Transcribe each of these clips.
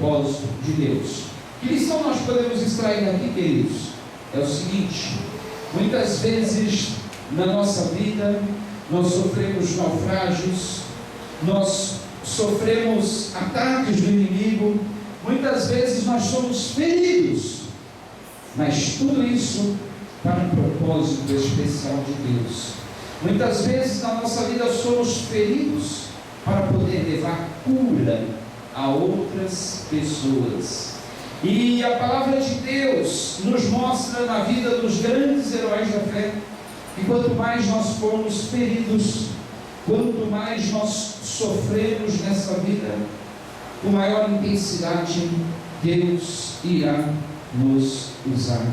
propósito de Deus. Que lição nós podemos extrair daqui, queridos? É o seguinte: muitas vezes na nossa vida nós sofremos naufrágios, nós sofremos ataques do inimigo, muitas vezes nós somos feridos, mas tudo isso para um propósito especial de Deus. Muitas vezes na nossa vida somos feridos para poder levar cura a outras pessoas. E a palavra de Deus nos mostra na vida dos grandes heróis da fé que quanto mais nós formos feridos, quanto mais nós sofremos nessa vida, com maior intensidade Deus irá nos usar.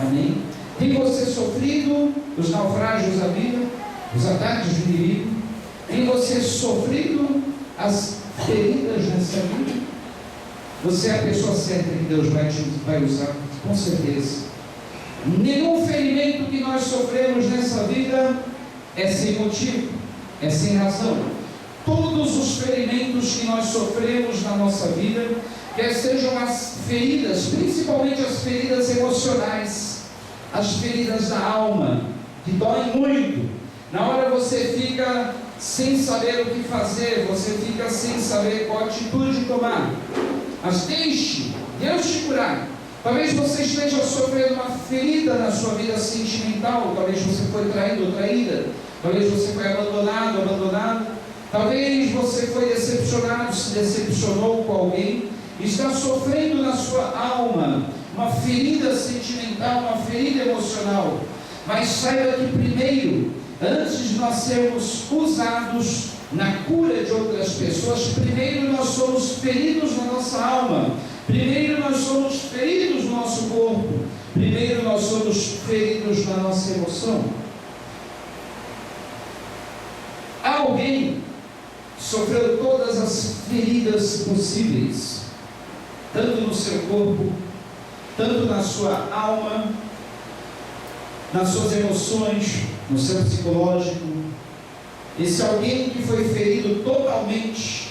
Amém? Tem você sofrido os naufrágios da vida, os ataques do inimigo? Tem você sofrido as feridas nessa vida? Você é a pessoa certa que Deus vai usar, com certeza. Nenhum ferimento que nós sofremos nessa vida é sem motivo, é sem razão. Todos os ferimentos que nós sofremos na nossa vida, quer sejam as feridas, principalmente as feridas emocionais, as feridas da alma, que doem muito. Na hora você fica sem saber o que fazer, você fica sem saber qual atitude tomar. Mas deixe Deus te curar. Talvez você esteja sofrendo uma ferida na sua vida sentimental, talvez você foi traído ou traída, talvez você foi abandonado ou abandonada, talvez você foi decepcionado, se decepcionou com alguém, está sofrendo na sua alma uma ferida sentimental, uma ferida emocional. Mas saiba que primeiro, antes de nós sermos usados na cura de outras pessoas, primeiro nós somos feridos na nossa alma, primeiro nós somos feridos no nosso corpo, primeiro nós somos feridos na nossa emoção. Há alguém que sofreu todas as feridas possíveis, tanto no seu corpo, tanto na sua alma, nas suas emoções, no seu psicológico. Esse alguém que foi ferido totalmente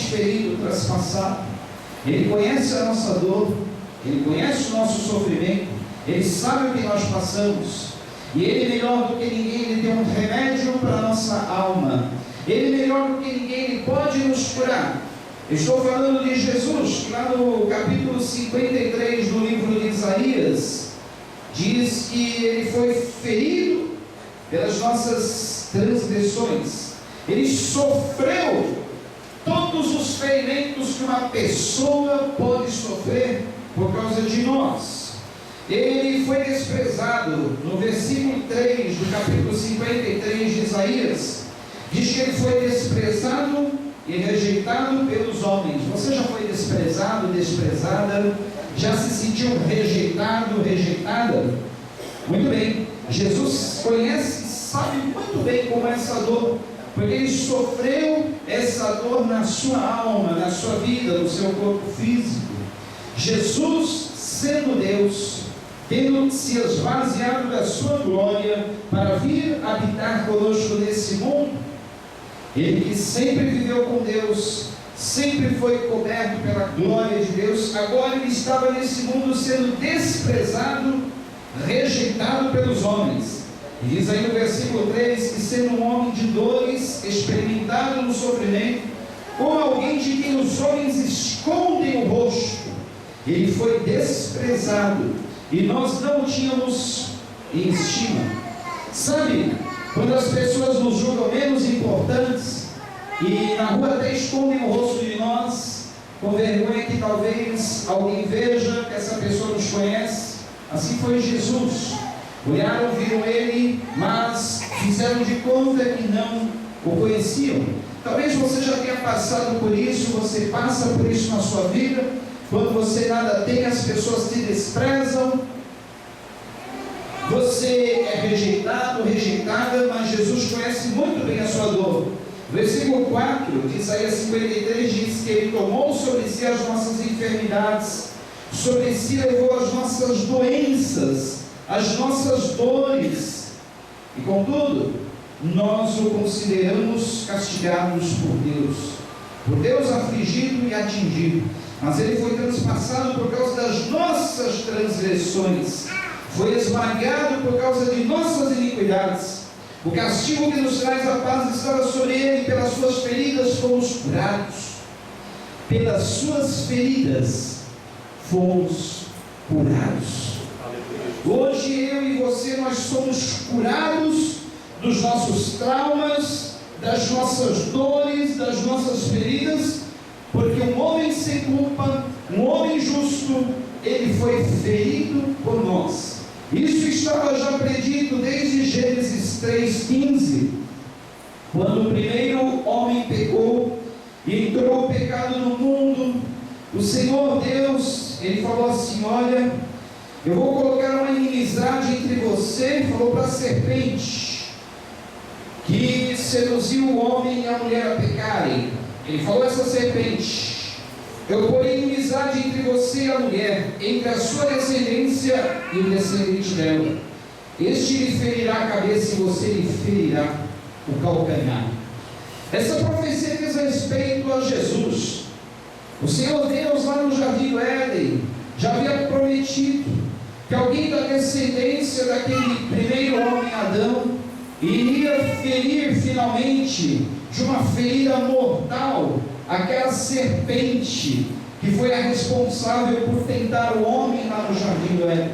ferido, traspassado, ele conhece a nossa dor, ele conhece o nosso sofrimento, ele sabe o que nós passamos, e ele melhor do que ninguém, ele tem um remédio para a nossa alma, ele melhor do que ninguém, ele pode nos curar. Estou falando de Jesus, que lá no capítulo 53 do livro de Isaías, diz que ele foi ferido pelas nossas transgressões, ele sofreu todos os ferimentos que uma pessoa pode sofrer por causa de nós. Ele foi desprezado. No versículo 3 do capítulo 53 de Isaías, diz que ele foi desprezado e rejeitado pelos homens. Você já foi desprezado, desprezada? Já se sentiu rejeitado, rejeitada? Muito bem, Jesus conhece e sabe muito bem como é essa dor, porque ele sofreu essa dor na sua alma, na sua vida, no seu corpo físico. Jesus, sendo Deus, tendo se esvaziado da sua glória para vir habitar conosco nesse mundo, ele que sempre viveu com Deus, sempre foi coberto pela glória de Deus, agora ele estava nesse mundo sendo desprezado, rejeitado pelos homens. E diz aí no versículo 3 que, sendo um homem de dores, experimentado no sofrimento, como alguém de quem os homens escondem o rosto, ele foi desprezado e nós não o tínhamos em estima. Sabe, quando as pessoas nos julgam menos importantes e na rua até escondem o rosto de nós, com vergonha que talvez alguém veja que essa pessoa nos conhece, assim foi Jesus. Olharam, viram ele, mas fizeram de conta que não o conheciam. Talvez você já tenha passado por isso, você passa por isso na sua vida. Quando você nada tem, as pessoas te desprezam, você é rejeitado, rejeitada, mas Jesus conhece muito bem a sua dor. Versículo 4 de Isaías 53 diz que ele tomou sobre si as nossas enfermidades, sobre si levou as nossas doenças, as nossas dores, e contudo, nós o consideramos castigados por Deus, por Deus afligido e atingido, mas ele foi transpassado por causa das nossas transgressões, foi esmagado por causa de nossas iniquidades. O castigo que nos traz a paz estava sobre ele, pelas suas feridas fomos curados. Pelas suas feridas fomos curados. Hoje eu e você, nós somos curados dos nossos traumas, das nossas dores, das nossas feridas, porque um homem sem culpa, um homem justo, ele foi ferido por nós. Isso estava já predito desde Gênesis 3,15, quando o primeiro homem pecou e entrou o pecado no mundo. O Senhor Deus, ele falou assim: olha, eu vou colocar uma inimizade entre você, falou para a serpente, que seduziu o homem e a mulher a pecarem. Ele falou a essa serpente: eu porei inimizade entre você e a mulher, entre a sua descendência e o descendente dela. Este lhe ferirá a cabeça e você lhe ferirá o calcanhar. Essa profecia diz respeito a Jesus. O Senhor Deus, lá no jardim do Éden, já havia prometido que alguém da descendência daquele primeiro homem, Adão, iria ferir finalmente, de uma ferida mortal, aquela serpente que foi a responsável por tentar o homem lá no jardim do Éden.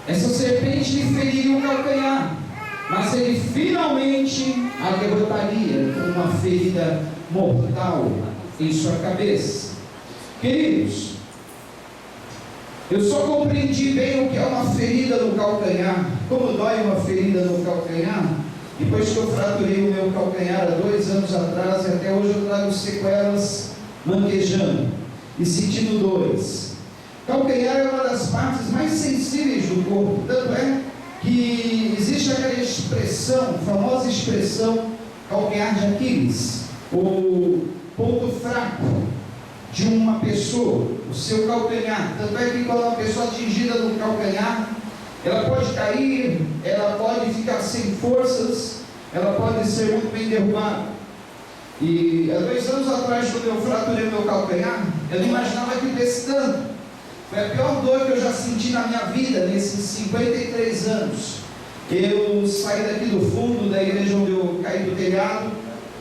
Essa serpente lhe feriria o calcanhar, mas ele finalmente a derrotaria com uma ferida mortal em sua cabeça. Queridos, eu só compreendi bem o que é uma ferida no calcanhar, como dói uma ferida no calcanhar, depois que eu fraturei o meu calcanhar há 2 anos atrás, e até hoje eu trago sequelas manquejando e sentindo dores. Calcanhar é uma das partes mais sensíveis do corpo, tanto é que existe aquela expressão, famosa expressão, calcanhar de Aquiles, o ponto fraco de uma pessoa, o seu calcanhar. Tanto é que quando uma pessoa atingida no calcanhar, ela pode cair, ela pode ficar sem forças, ela pode ser muito bem derrubada. E há 2 anos atrás, quando eu fraturei meu calcanhar, eu não imaginava que desse tanto. Foi a pior dor que eu já senti na minha vida, nesses 53 anos. Eu saí daqui do fundo da igreja onde eu caí do telhado,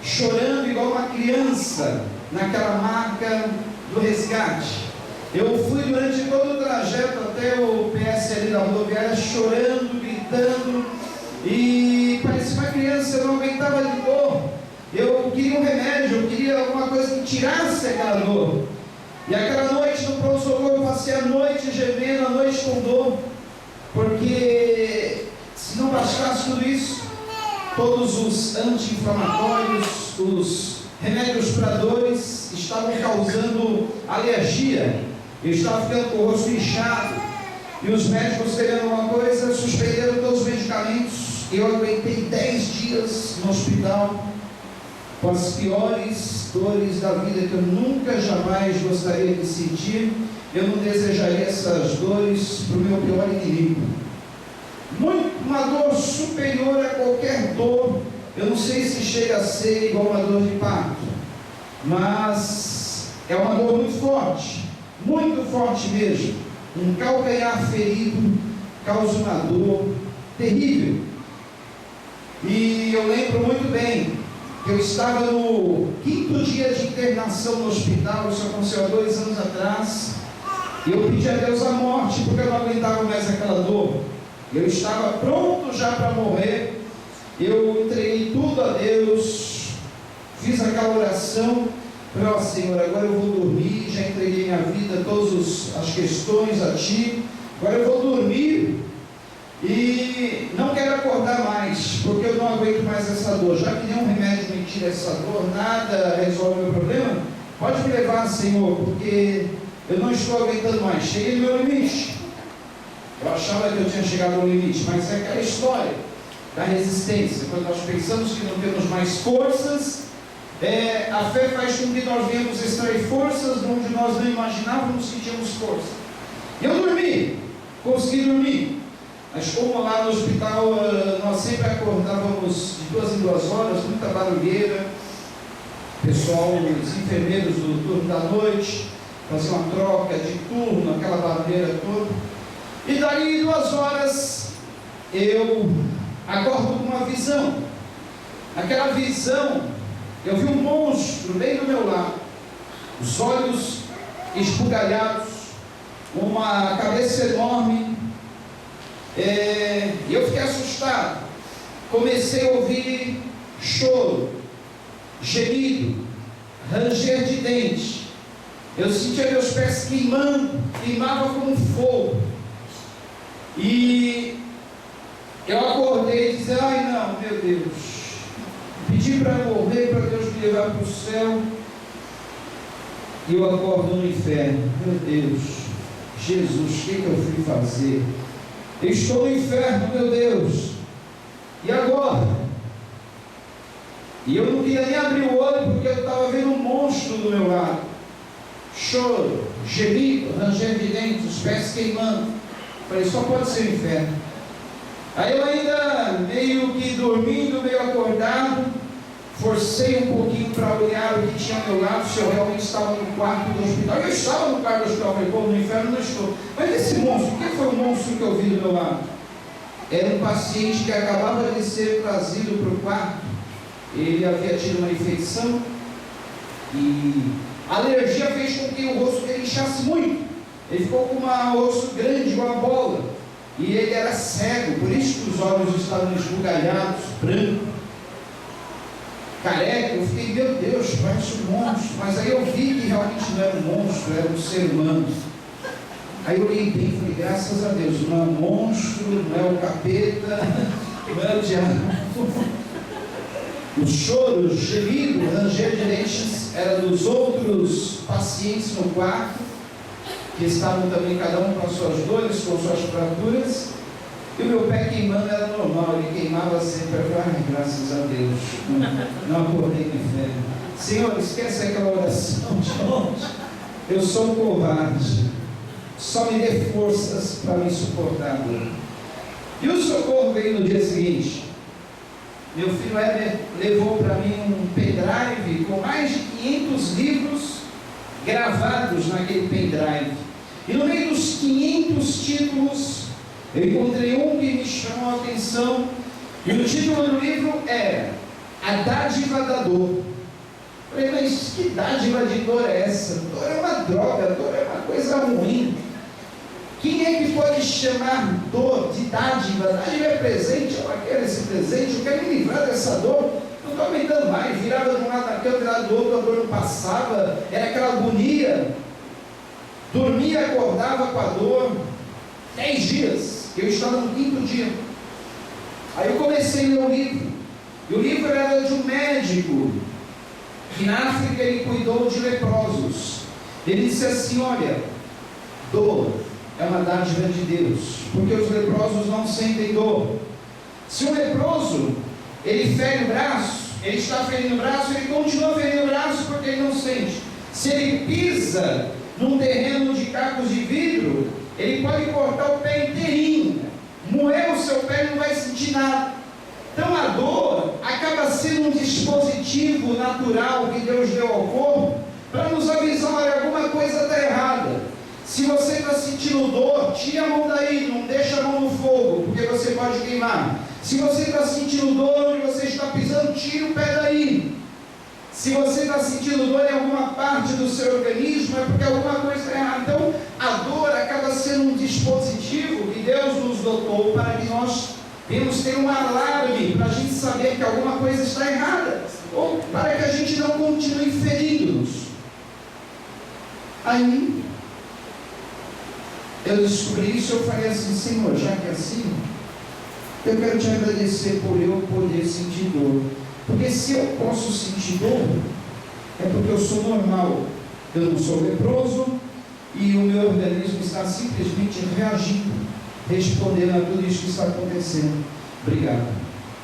chorando igual uma criança, naquela maca do resgate. Eu fui durante todo o trajeto até o PSL da rodoviária, chorando, gritando, e parecia uma criança, eu não aguentava de dor. Eu queria um remédio, eu queria alguma coisa que tirasse aquela dor. E aquela noite no pronto-socorro eu passei a noite gemendo, a noite com dor, porque se não bastasse tudo isso, todos os anti-inflamatórios, os remédios para dores estavam causando alergia. Eu estava ficando com o rosto inchado, e os médicos, querendo alguma coisa, suspenderam todos os medicamentos. Eu aguentei 10 dias no hospital, com as piores dores da vida que eu nunca jamais gostaria de sentir. Eu não desejaria essas dores para o meu pior inimigo. Uma dor superior a qualquer dor. Eu não sei se chega a ser igual uma dor de parto, mas é uma dor muito forte mesmo. Um calcanhar ferido causa uma dor terrível. E eu lembro muito bem que eu estava no 5º dia de internação no hospital. Isso aconteceu há 2 anos atrás, e eu pedi a Deus a morte, porque eu não aguentava mais aquela dor. Eu estava pronto já para morrer. Eu entreguei tudo a Deus, fiz aquela oração, falei: ó Senhor, agora eu vou dormir, já entreguei minha vida, todas as questões a Ti, agora eu vou dormir e não quero acordar mais, porque eu não aguento mais essa dor. Já que nenhum remédio me tira essa dor, nada resolve o meu problema, pode me levar, Senhor, porque eu não estou aguentando mais, cheguei no meu limite. Eu achava que eu tinha chegado ao limite, mas é aquela história da resistência. Quando nós pensamos que não temos mais forças, a fé faz com que nós venhamos extrair forças de onde nós não imaginávamos que tínhamos força. E eu dormi, consegui dormir, mas como lá no hospital nós sempre acordávamos de 2 em 2 horas, muita barulheira, pessoal, os enfermeiros do turno da noite, fazer uma troca de turno, aquela barulheira toda. E dali 2 horas eu acordo com uma visão. Aquela visão, eu vi um monstro bem do meu lado, os olhos esbugalhados, uma cabeça enorme, e eu fiquei assustado. Comecei a ouvir choro, gemido, ranger de dentes. Eu sentia meus pés queimava como fogo. E eu acordei e disse: ai não, meu Deus, pedi para morrer, para Deus me levar para o céu, e eu acordo no inferno. Meu Deus, Jesus, o que eu fui fazer? Eu estou no inferno, meu Deus, e agora? E eu não queria nem abrir o olho, porque eu estava vendo um monstro do meu lado. Choro, gemido, ranger de dentes, os pés queimando. Falei, só pode ser o inferno. Aí eu ainda meio que dormindo, meio acordado, forcei um pouquinho para olhar o que tinha ao meu lado, se eu realmente estava no quarto do hospital. Eu estava no quarto do hospital, falei, pô, no inferno não estou. Mas esse monstro, o que foi o monstro que eu vi do meu lado? Era um paciente que acabava de ser trazido para o quarto. Ele havia tido uma infecção e a alergia fez com que o rosto dele inchasse muito. Ele ficou com um rosto grande, uma bola, e ele era cego, por isso que os olhos estavam esbugalhados, branco, careca. Eu fiquei, meu Deus, parece um monstro. Mas aí eu vi que realmente não era um monstro, era um ser humano. Aí eu olhei bem e falei, graças a Deus, não é um monstro, não é o capeta, não é o diabo. O choro, o gemido, o ranger de dentes era dos outros pacientes no quarto, que estavam também cada um com as suas dores, com suas fraturas, e o meu pé queimando era normal, ele queimava sempre. Eu falei, ai, graças a Deus, não acordei no inferno. Senhor, esquece aquela oração de ontem, eu sou um covarde, só me dê forças para me suportar. E o socorro veio no dia seguinte. Meu filho Heber levou para mim um pendrive com mais de 500 livros gravados naquele pendrive. E no meio dos 500 títulos, eu encontrei um que me chamou a atenção. E o título do livro era A Dádiva da Dor. Eu falei, mas que dádiva de dor é essa? Dor é uma droga, dor é uma coisa ruim. Quem é que pode chamar dor de dádiva? Dádiva é presente, eu não quero esse presente, eu quero me livrar dessa dor. Não estou aguentando mais, virava de um lado da cama, virava do outro, a dor não passava, era aquela agonia. Dormia, acordava com a dor. 10 dias, eu estava no 5º dia. Aí eu comecei a ler o livro, e o livro era de um médico, que na África ele cuidou de leprosos. Ele disse assim, olha, dor é uma dádiva de Deus, porque os leprosos não sentem dor. Se um leproso, ele fere o braço, ele está ferindo o braço, ele continua ferindo o braço porque ele não sente. Se ele pisa num terreno de cacos de vidro, ele pode cortar o pé inteirinho, moer o seu pé e não vai sentir nada. Então a dor acaba sendo um dispositivo natural que Deus deu ao corpo para nos avisar, olha, alguma coisa está errada. Se você está sentindo dor, tira a mão daí, não deixa a mão no fogo, porque você pode queimar. Se você está sentindo dor onde você está pisando, tira o pé daí. Se você está sentindo dor em alguma parte do seu organismo, é porque alguma coisa está errada. Então, a dor acaba sendo um dispositivo que Deus nos dotou para que nós venhamos ter um alarme, para a gente saber que alguma coisa está errada, ou para que a gente não continue ferindo-nos. Aí, eu descobri isso, eu falei assim, Senhor, já que é assim, eu quero te agradecer por eu poder sentir dor. Porque se eu posso sentir dor, é porque eu sou normal. Eu não sou leproso e o meu organismo está simplesmente reagindo, respondendo a tudo isso que está acontecendo. Obrigado.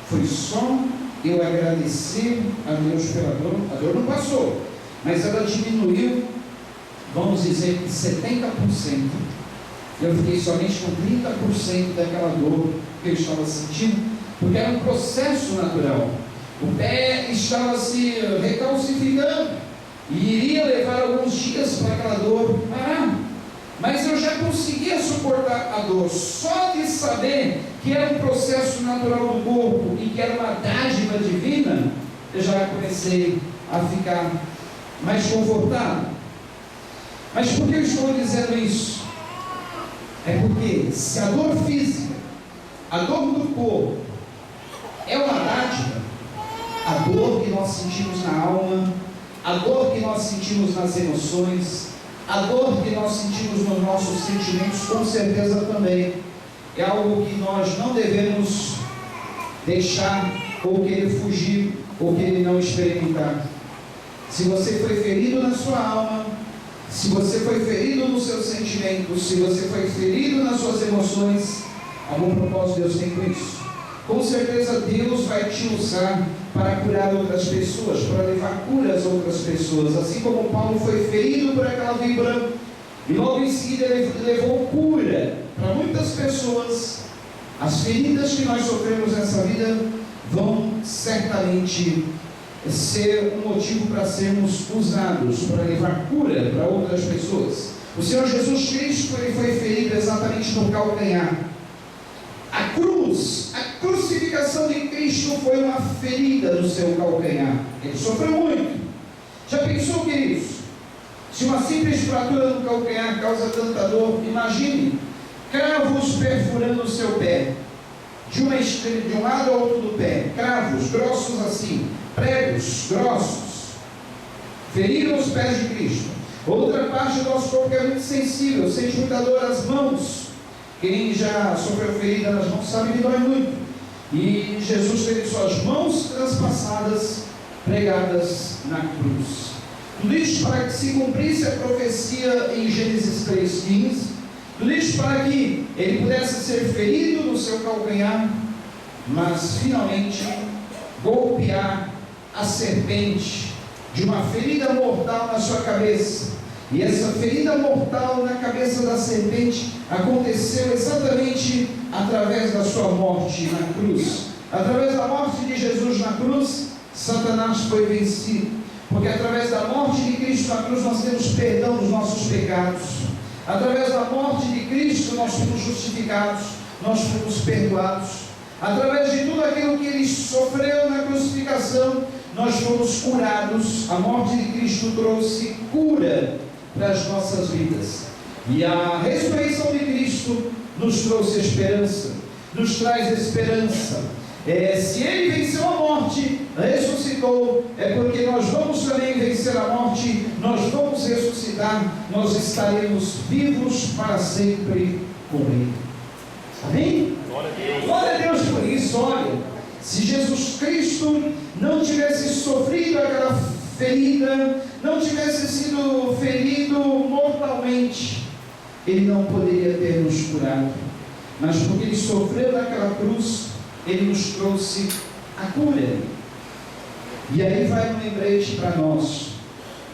Foi só eu agradecer a Deus pela dor. A dor não passou, mas ela diminuiu, vamos dizer que 70%. Eu fiquei somente com 30% daquela dor que eu estava sentindo, porque era um processo natural. O pé estava se recalcificando e iria levar alguns dias para aquela dor parar. Mas eu já conseguia suportar a dor, só de saber que era um processo natural do corpo e que era uma dádiva divina, eu já comecei a ficar mais confortável. Mas por que eu estou dizendo isso? É porque se a dor física, a dor do corpo, é uma dádiva, a dor que nós sentimos na alma, a dor que nós sentimos nas emoções, a dor que nós sentimos nos nossos sentimentos, com certeza também é algo que nós não devemos deixar ou querer fugir ou querer não experimentar. Se você foi ferido na sua alma, se você foi ferido nos seus sentimentos, se você foi ferido nas suas emoções, algum propósito Deus tem com isso. Com certeza Deus vai te usar para curar outras pessoas, para levar cura às outras pessoas. Assim como Paulo foi ferido por aquela víbora e logo em seguida ele levou cura para muitas pessoas. As feridas que nós sofremos nessa vida vão certamente ser um motivo para sermos usados, para levar cura para outras pessoas. O Senhor Jesus Cristo, ele foi ferido exatamente no calcanhar. A cruz, a crucificação de Cristo foi uma ferida no seu calcanhar. Ele sofreu muito. Já pensou, queridos? Se uma simples fratura no calcanhar causa tanta dor, imagine cravos perfurando o seu pé, de um lado ao outro do pé, cravos grossos assim, pregos grossos, feriram os pés de Cristo. Outra parte do nosso corpo que é muito sensível, sente muita dor as mãos. Quem já sofreu ferida nas mãos sabe que dói muito. E Jesus teve suas mãos transpassadas, pregadas na cruz. Tudo isso para que se cumprisse a profecia em Gênesis 3,15. Tudo isso para que ele pudesse ser ferido no seu calcanhar, mas finalmente golpear a serpente de uma ferida mortal na sua cabeça. E essa ferida mortal na cabeça da serpente aconteceu exatamente através da sua morte na cruz. Através da morte de Jesus na cruz, Satanás foi vencido. Porque através da morte de Cristo na cruz nós temos perdão dos nossos pecados. Através da morte de Cristo nós fomos justificados, nós fomos perdoados. Através de tudo aquilo que Ele sofreu na crucificação, nós fomos curados. A morte de Cristo trouxe cura para as nossas vidas. E a ressurreição de Cristo nos trouxe esperança, nos traz esperança. Se Ele venceu a morte, ressuscitou, é porque nós vamos também vencer a morte, nós vamos ressuscitar, nós estaremos vivos para sempre com Ele. Amém? Glória a Deus por isso. Olha, se Jesus Cristo não tivesse sofrido aquela ferida, não tivesse sido ferido mortalmente, Ele não poderia ter nos curado. Mas porque Ele sofreu naquela cruz, Ele nos trouxe a cura. E aí vai um lembrete para nós.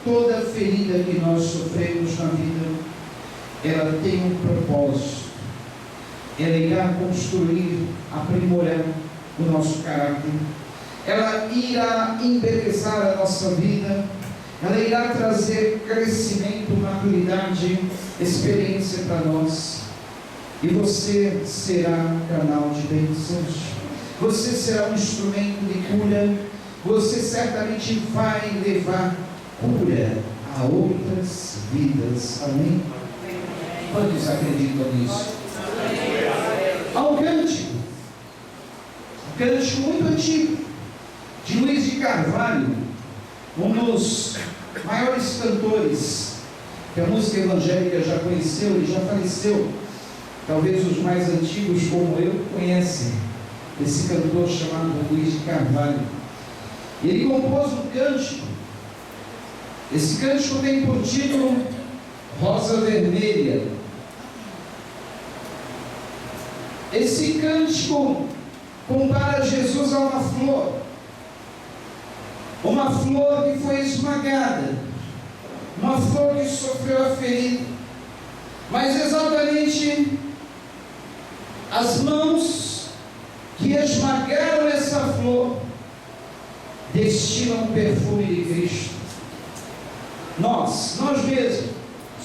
Toda ferida que nós sofremos na vida, ela tem um propósito. Ela irá construir, aprimorar o nosso caráter. Ela irá embelezar a nossa vida. Ela irá trazer crescimento, maturidade, experiência para nós. E você será canal de bênçãos. Você será um instrumento de cura. Você certamente vai levar cura a outras vidas. Amém? Quantos acreditam nisso? Há um cântico muito antigo, de Luiz de Carvalho, um dos maiores cantores que a música evangélica já conheceu e já faleceu. Talvez os mais antigos, como eu, conhecem esse cantor chamado Luiz de Carvalho. E ele compôs um cântico. Esse cântico tem por título Rosa Vermelha. Esse cântico compara Jesus a uma flor que foi esmagada, uma flor que sofreu a ferida, mas exatamente as mãos que esmagaram essa flor destilam o perfume de Cristo. Nós mesmos,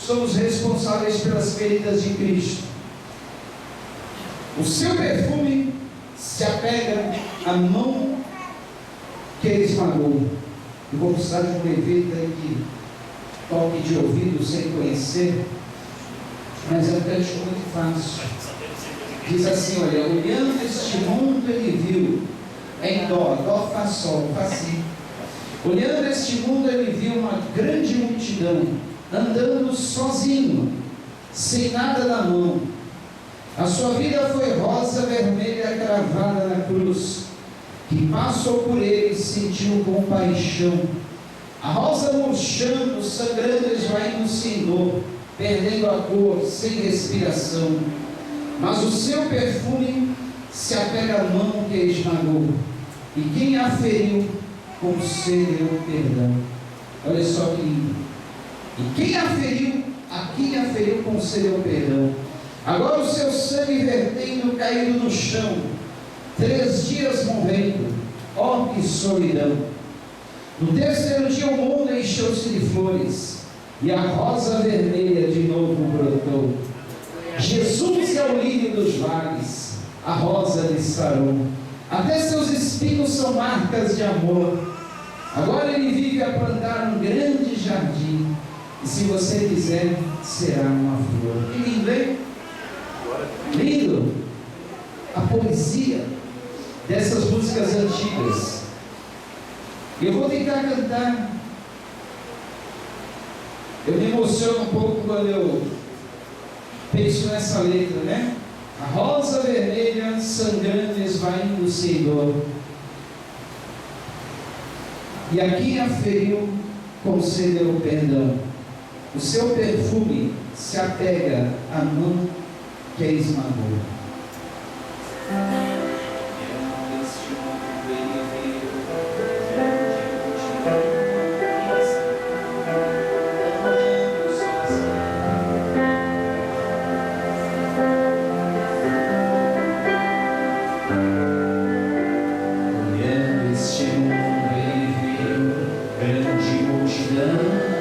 somos responsáveis pelas feridas de Cristo. O seu perfume se apega à mão que ele esmagou. Eu vou precisar de um levita que toque de ouvido sem conhecer, mas é um cântico muito fácil. Diz assim, olha, olhando este mundo ele viu, em dó, fá, sol, fá, si. Olhando este mundo ele viu uma grande multidão, andando sozinho, sem nada na mão. A sua vida foi rosa vermelha cravada na cruz. Que passou por ele sentiu compaixão. A rosa murchando, sangrando, esvaindo-se em dor, perdendo a cor, sem respiração. Mas o seu perfume se apega à mão que esmagou, e quem a feriu concedeu perdão. Olha só que lindo. E quem a feriu concedeu perdão. Agora o seu sangue vertendo, caído no chão, 3 dias morrendo, ó que solidão. No 3º dia o mundo encheu-se de flores, e a rosa vermelha de novo brotou. Jesus é o lírio dos vales, a rosa de Saron. Até seus espinhos são marcas de amor. Agora ele vive a plantar um grande jardim, e se você quiser, será uma flor. Que lindo, hein? Lindo a poesia dessas músicas antigas. Eu vou tentar cantar. Eu me emociono um pouco quando eu penso nessa letra, né? A rosa vermelha sangrando, esvaindo-se em dor. E a quem a feriu concedeu perdão. O seu perfume se apega à mão que a esmagou. Olhando este mundo ele viu grande multidão,